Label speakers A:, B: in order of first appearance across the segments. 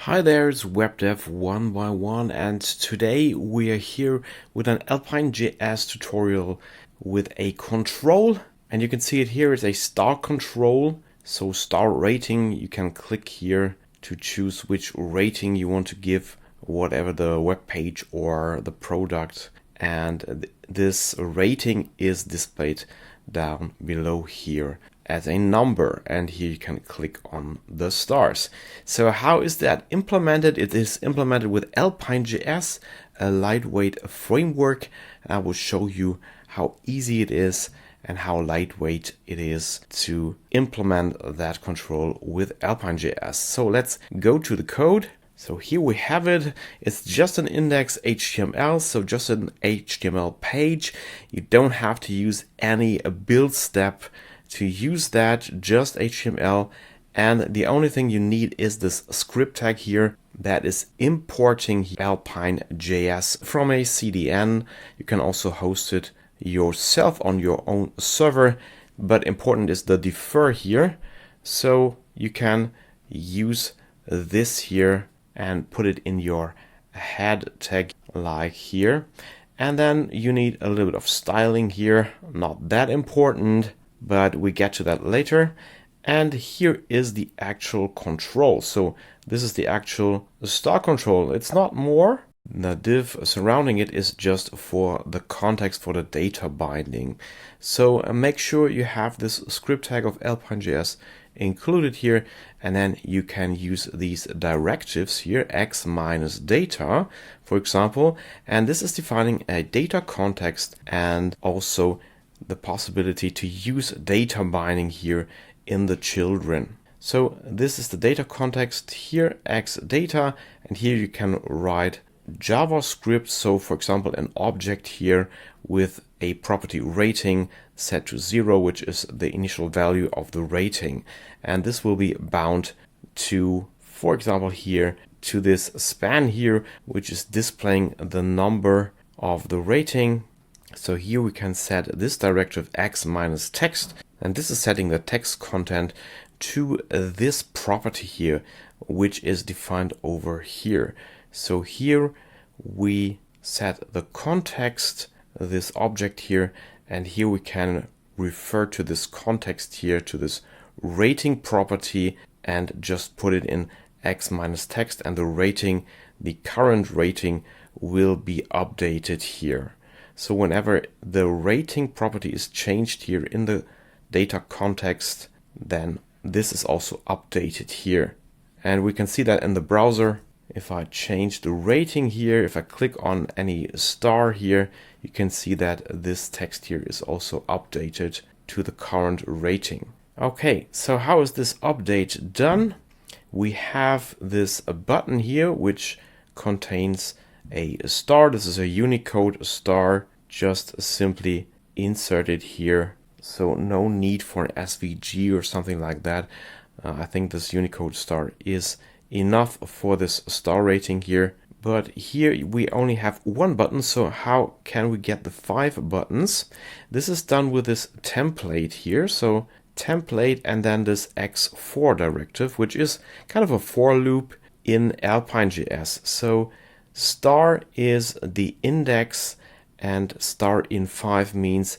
A: Hi there, it's WebDev 1 by 1, and today we are here with an Alpine.js tutorial with a control, and you can see it here is a star control. So star rating, you can click here to choose which rating you want to give whatever the web page or the product, and this rating is displayed down below here as a number, and here you can click on the stars. So how is that implemented? It is implemented with Alpine.js, a lightweight framework. I will show you how easy it is and how lightweight it is to implement that control with Alpine.js. So let's go to the code. So here we have it. It's just an index HTML, so just an HTML page. You don't have to use any build step to use that, just HTML. And the only thing you need is this script tag here that is importing Alpine.js from a CDN. You can also host it yourself on your own server, but important is the defer here. So you can use this here and put it in your head tag like here. And then you need a little bit of styling here, not that important, but we get to that later. And here is the actual control. So this is the actual star control. It's not more. The div surrounding it is just for the context for the data binding. So make sure you have this script tag of Alpine.js included here, and then you can use these directives here, x minus data, for example, and this is defining a data context and also the possibility to use data binding here in the children. So this is the data context here, x data, and here you can write JavaScript. So for example, an object here with a property rating set to 0, which is the initial value of the rating. And this will be bound to, for example, here to this span here, which is displaying the number of the rating. So here we can set this directive x minus text, and this is setting the text content to this property here, which is defined over here. So here we set the context, this object here, and here we can refer to this context here, to this rating property, and just put it in x minus text, and the rating, the current rating, will be updated here. So whenever the rating property is changed here in the data context, then this is also updated here. And we can see that in the browser. If I change the rating here, if I click on any star here, you can see that this text here is also updated to the current rating. Okay, so how is this update done? We have this button here, which contains a star. This is a Unicode star, just simply insert it here. So no need for an SVG or something like that. I think this Unicode star is enough for this star rating here. But here we only have one button, so how can we get the 5 buttons? This is done with this template here. So template and then this x4 directive, which is kind of a for loop in Alpine.js. So star is the index, and star in 5 means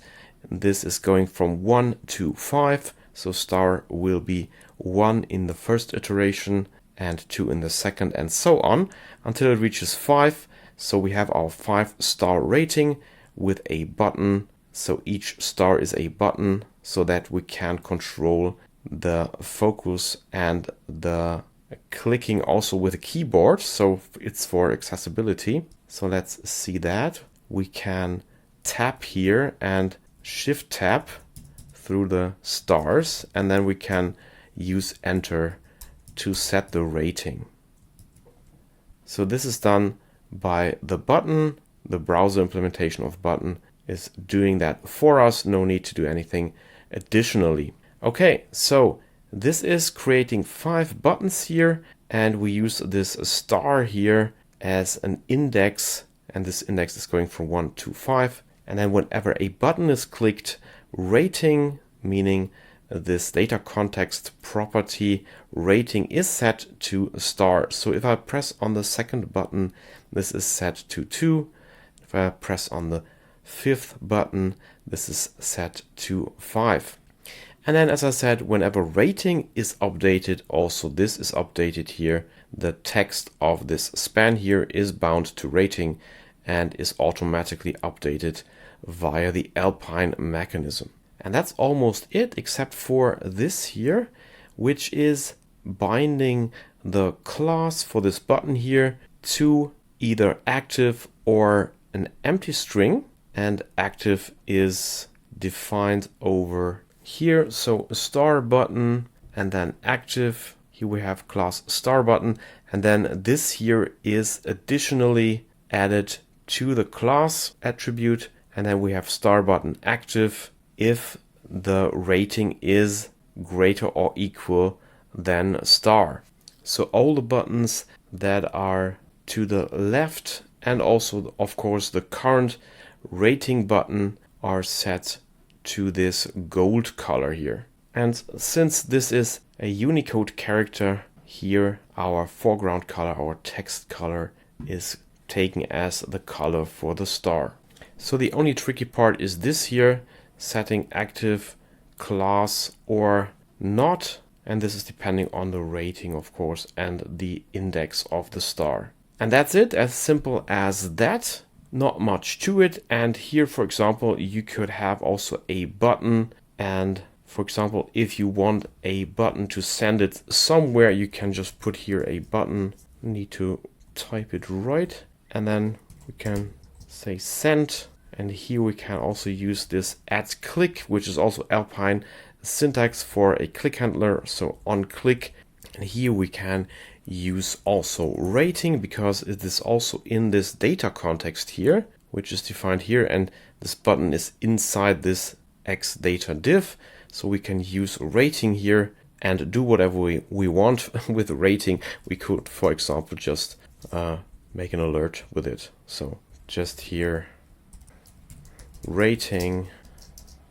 A: this is going from 1 to 5. So star will be 1 in the first iteration and 2 in the second, and so on until it reaches 5. So we have our 5-star rating with a button. So each star is a button so that we can control the focus and the clicking also with a keyboard. So it's for accessibility. So let's see that. We can tap here and shift tap through the stars, and then we can use enter to set the rating. So this is done by the button. The browser implementation of button is doing that for us. No need to do anything additionally. Okay, so this is creating 5 buttons here, and we use this star here as an index, and this index is going from 1 to 5. And then whenever a button is clicked, rating, meaning this data context property rating is set to star. So if I press on the second button, this is set to 2. If I press on the fifth button, this is set to 5. And then, as I said, whenever rating is updated, also this is updated here. The text of this span here is bound to rating and is automatically updated via the Alpine mechanism. And that's almost it, except for this here, which is binding the class for this button here to either active or an empty string. And active is defined over here. So a star button and then active. Here we have class star button. And then this here is additionally added to the class attribute. And then we have star button active if the rating is greater or equal than star. So all the buttons that are to the left and also, of course, the current rating button are set to this gold color here. And since this is a Unicode character here, our foreground color, our text color is taken as the color for the star. So the only tricky part is this here, setting active, class or not. And this is depending on the rating, of course, and the index of the star. And that's it, as simple as that. Not much to it. And here, for example, you could have also a button. And for example, if you want a button to send it somewhere, you can just put here a button. You need to type it right. And then we can say send. And here we can also use this add click, which is also Alpine syntax for a click handler. So on click. And here we can use also rating because it is also in this data context here, which is defined here. And this button is inside this X data div. So we can use rating here and do whatever we want with rating. We could, for example, just make an alert with it. So just here rating,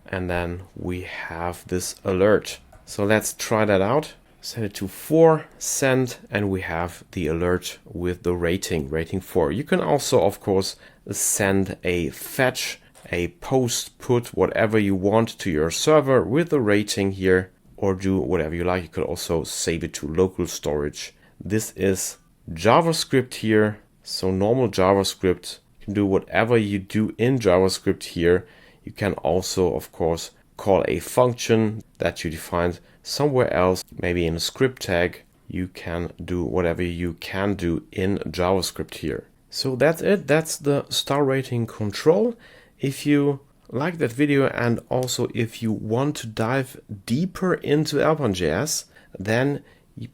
A: and then we have this alert. So let's try that out. Set it to 4, send, and we have the alert with the rating 4. You can also, of course, send a fetch, a post, put whatever you want to your server with the rating here, or do whatever you like. You could also save it to local storage. This is JavaScript here. So normal JavaScript. You can do whatever you do in JavaScript here. You can also, of course, call a function that you defined somewhere else, maybe in a script tag. You can do whatever you can do in JavaScript here. So that's it. That's the star rating control. If you like that video and also if you want to dive deeper into Alpine.js, then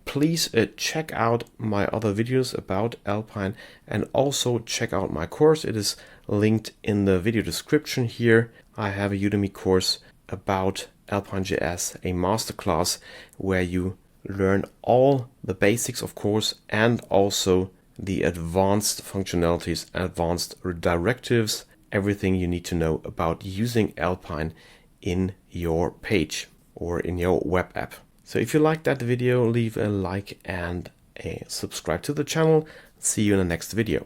A: please check out my other videos about Alpine and also check out my course. It is linked in the video description here. I have a Udemy course about Alpine.js, a masterclass where you learn all the basics, of course, and also the advanced functionalities, advanced directives, everything you need to know about using Alpine in your page or in your web app. So if you liked that video, leave a like and a subscribe to the channel. See you in the next video.